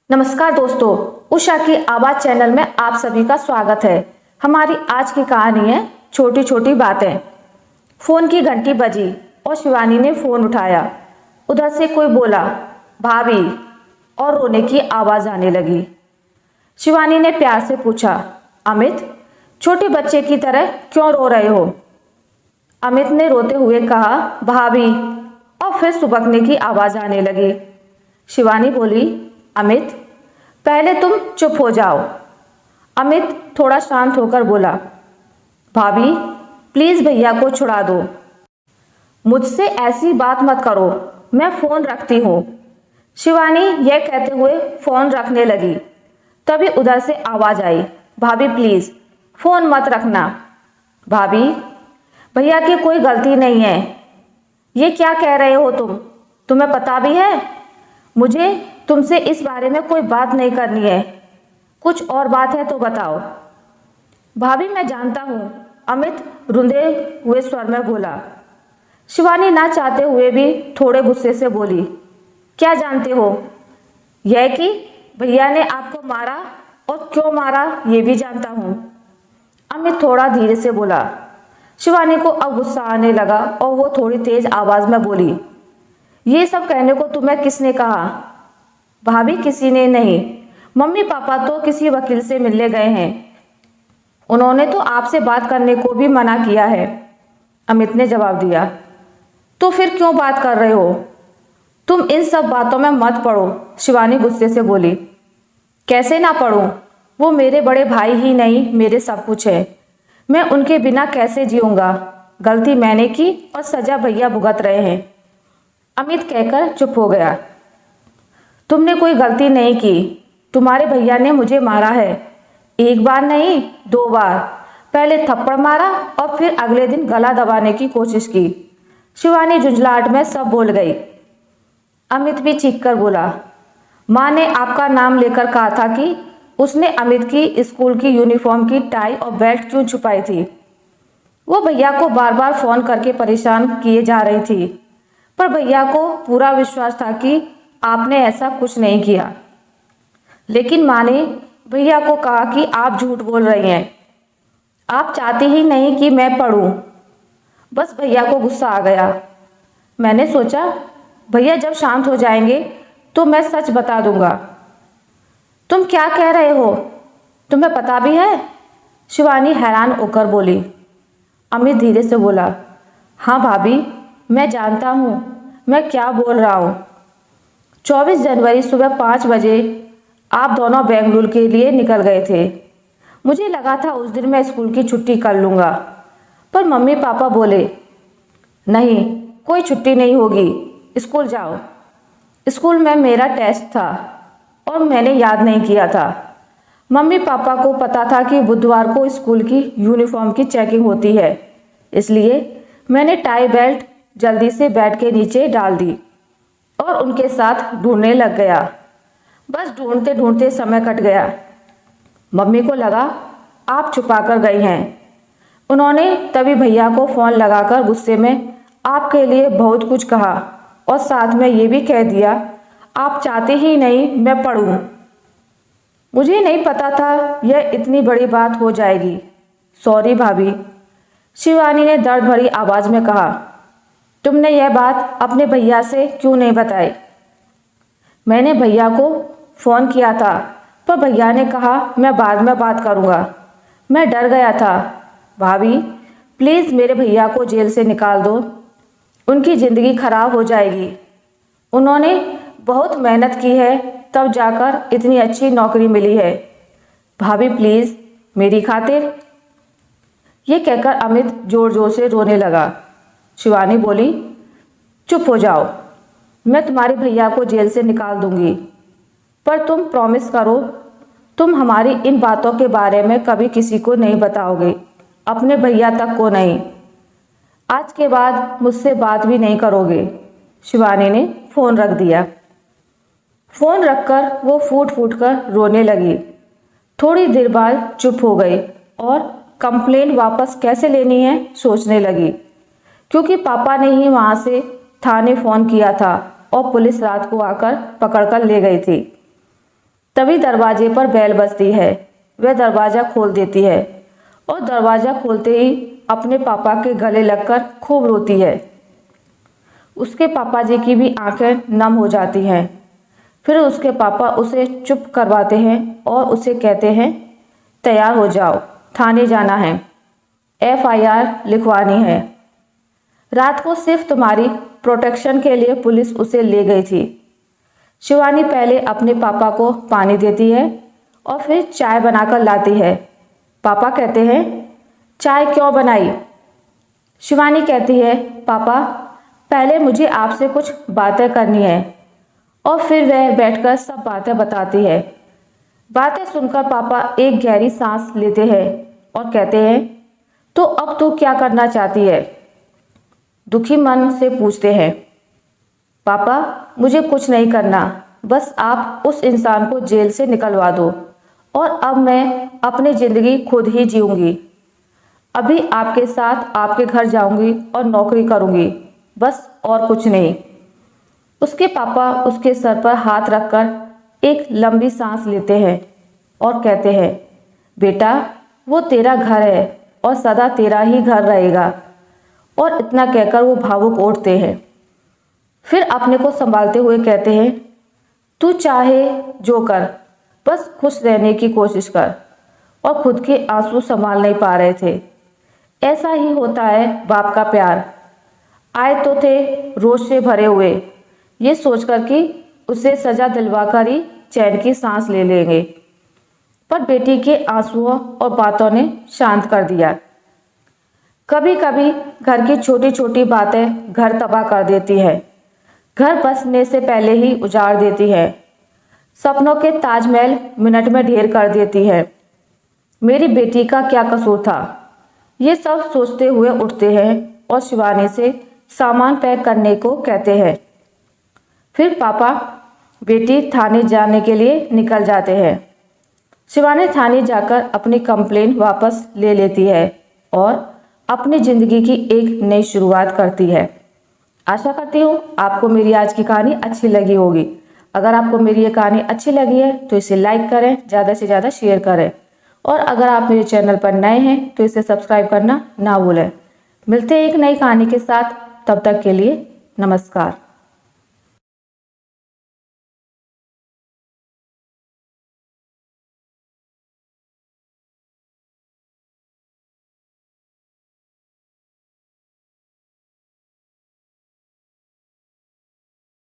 नमस्कार दोस्तों, उषा की आवाज चैनल में आप सभी का स्वागत है। हमारी आज की कहानी है छोटी छोटी बातें। फोन की घंटी बजी और शिवानी ने फोन उठाया। उधर से कोई बोला, भाभी, और रोने की आवाज आने लगी। शिवानी ने प्यार से पूछा, अमित, छोटे बच्चे की तरह क्यों रो रहे हो? अमित ने रोते हुए कहा, भाभी, और फिर सुबकने की आवाज आने लगी। शिवानी बोली, अमित, पहले तुम चुप हो जाओ। अमित थोड़ा शांत होकर बोला, भाभी, प्लीज भैया को छुड़ा दो। मुझसे ऐसी बात मत करो, मैं फोन रखती हूँ। शिवानी यह कहते हुए फोन रखने लगी। तभी उधर से आवाज आई, भाभी प्लीज फोन मत रखना। भाभी, भैया की कोई गलती नहीं है। ये क्या कह रहे हो तुम? तुम्हें पता भी है मुझे तुमसे इस बारे में कोई बात नहीं करनी है। कुछ और बात है तो बताओ। भाभी, मैं जानता हूँ, अमित रुंधे हुए स्वर में बोला। शिवानी ना चाहते हुए भी थोड़े गुस्से से बोली, क्या जानते हो? यह कि भैया ने आपको मारा, और क्यों मारा ये भी जानता हूँ। अमित थोड़ा धीरे से बोला। शिवानी को अब गुस्सा आने लगा और वो थोड़ी तेज आवाज में बोली, ये सब कहने को तुम्हें किसने कहा? भाभी, किसी ने नहीं। मम्मी पापा तो किसी वकील से मिलने गए हैं। उन्होंने तो आपसे बात करने को भी मना किया है। अमित ने जवाब दिया। तो फिर क्यों बात कर रहे हो? तुम इन सब बातों में मत पड़ो, शिवानी गुस्से से बोली। कैसे ना पढ़ूं? वो मेरे बड़े भाई ही नहीं, मेरे सब कुछ है। मैं उनके बिना कैसे जीऊंगा? गलती मैंने की और सजा भैया भुगत रहे हैं। अमित कहकर चुप हो गया। तुमने कोई गलती नहीं की। तुम्हारे भैया ने मुझे मारा है। एक बार नहीं, 2 बार। पहले थप्पड़ मारा और फिर अगले दिन गला दबाने की कोशिश की। शिवानी झुंझलाहट में सब बोल गई। अमित भी चीख कर बोला, माँ ने आपका नाम लेकर कहा था कि उसने अमित की स्कूल की यूनिफॉर्म की टाई और बेल्ट क्यों छुपाई थी। वो भैया को बार बार फोन करके परेशान किए जा रही थी, पर भैया को पूरा विश्वास था कि आपने ऐसा कुछ नहीं किया। लेकिन माँ ने भैया को कहा कि आप झूठ बोल रही हैं। आप चाहती ही नहीं कि मैं पढ़ूं। बस भैया को गुस्सा आ गया। मैंने सोचा भैया जब शांत हो जाएंगे तो मैं सच बता दूंगा। तुम क्या कह रहे हो? तुम्हें पता भी है? शिवानी हैरान होकर बोली। अमित धीरे से बोला, हाँ भाभी, मैं जानता हूँ मैं क्या बोल रहा हूँ। 24 जनवरी सुबह 5 बजे आप दोनों बेंगलुरु के लिए निकल गए थे। मुझे लगा था उस दिन मैं स्कूल की छुट्टी कर लूँगा, पर मम्मी पापा बोले, नहीं, कोई छुट्टी नहीं होगी, स्कूल जाओ। स्कूल में मेरा टेस्ट था और मैंने याद नहीं किया था। मम्मी पापा को पता था कि बुधवार को स्कूल की यूनिफॉर्म की चेकिंग होती है, इसलिए मैंने टाई बेल्ट जल्दी से बेड के नीचे डाल दी और उनके साथ ढूंढने लग गया। बस ढूंढते ढूंढते समय कट गया। मम्मी को लगा आप छुपा कर गई हैं। उन्होंने तभी भैया को फ़ोन लगाकर गुस्से में आपके लिए बहुत कुछ कहा और साथ में ये भी कह दिया, आप चाहते ही नहीं मैं पढ़ूं। मुझे नहीं पता था यह इतनी बड़ी बात हो जाएगी। सॉरी भाभी, शिवानी ने दर्द भरी आवाज़ में कहा। तुमने यह बात अपने भैया से क्यों नहीं बताई? मैंने भैया को फ़ोन किया था, पर भैया ने कहा मैं बाद में बात करूँगा। मैं डर गया था। भाभी, प्लीज़ मेरे भैया को जेल से निकाल दो। उनकी ज़िंदगी खराब हो जाएगी। उन्होंने बहुत मेहनत की है, तब जाकर इतनी अच्छी नौकरी मिली है। भाभी प्लीज़, मेरी खातिर। ये कहकर अमित ज़ोर ज़ोर से रोने लगा। शिवानी बोली, चुप हो जाओ, मैं तुम्हारे भैया को जेल से निकाल दूंगी, पर तुम प्रॉमिस करो तुम हमारी इन बातों के बारे में कभी किसी को नहीं बताओगे, अपने भैया तक को नहीं। आज के बाद मुझसे बात भी नहीं करोगे। शिवानी ने फ़ोन रख दिया। फ़ोन रखकर वो फूट फूट कर रोने लगी। थोड़ी देर बाद चुप हो गई और कंप्लेंट वापस कैसे लेनी है सोचने लगी, क्योंकि पापा ने ही वहाँ से थाने फ़ोन किया था और पुलिस रात को आकर पकड़ कर ले गई थी। तभी दरवाजे पर बेल बजती है। वह दरवाज़ा खोल देती है और दरवाज़ा खोलते ही अपने पापा के गले लगकर खूब रोती है। उसके पापा जी की भी आंखें नम हो जाती हैं। फिर उसके पापा उसे चुप करवाते हैं और उसे कहते हैं, तैयार हो जाओ, थाने जाना है, FIR लिखवानी है। रात को सिर्फ तुम्हारी प्रोटेक्शन के लिए पुलिस उसे ले गई थी। शिवानी पहले अपने पापा को पानी देती है और फिर चाय बनाकर लाती है। पापा कहते हैं, चाय क्यों बनाई? शिवानी कहती है, पापा पहले मुझे आपसे कुछ बातें करनी है। और फिर वह बैठकर सब बातें बताती है। बातें सुनकर पापा एक गहरी सांस लेते हैं और कहते हैं, तो अब तू क्या करना चाहती है? दुखी मन से पूछते हैं। पापा मुझे कुछ नहीं करना, बस आप उस इंसान को जेल से निकलवा दो और अब मैं अपनी ज़िंदगी खुद ही जीऊँगी। अभी आपके साथ आपके घर जाऊंगी और नौकरी करूंगी, बस और कुछ नहीं। उसके पापा उसके सर पर हाथ रखकर एक लंबी सांस लेते हैं और कहते हैं, बेटा वो तेरा घर है और सदा तेरा ही घर रहेगा। और इतना कहकर वो भावुक उठते हैं। फिर अपने को संभालते हुए कहते हैं, तू चाहे जो कर, बस खुश रहने की कोशिश कर। और खुद के आंसू संभाल नहीं पा रहे थे। ऐसा ही होता है बाप का प्यार। आए तो थे रोष से भरे हुए, ये सोचकर कि उसे सजा दिलवाकर ही चैन की सांस ले लेंगे, पर बेटी के आंसुओं और बातों ने शांत कर दिया। कभी कभी घर की छोटी छोटी बातें घर तबाह कर देती है, घर बसने से पहले ही उजाड़ देती है, सपनों के ताजमहल मिनट में ढेर कर देती है। मेरी बेटी का क्या कसूर था? ये सब सोचते हुए उठते हैं और शिवानी से सामान पैक करने को कहते हैं। फिर पापा बेटी थाने जाने के लिए निकल जाते हैं। शिवानी थाने जाकर अपनी कंप्लेन वापस ले लेती है और अपनी ज़िंदगी की एक नई शुरुआत करती है। आशा करती हूँ आपको मेरी आज की कहानी अच्छी लगी होगी। अगर आपको मेरी ये कहानी अच्छी लगी है तो इसे लाइक करें, ज़्यादा से ज़्यादा शेयर करें और अगर आप मेरे चैनल पर नए हैं तो इसे सब्सक्राइब करना ना भूलें। मिलते हैं एक नई कहानी के साथ, तब तक के लिए नमस्कार।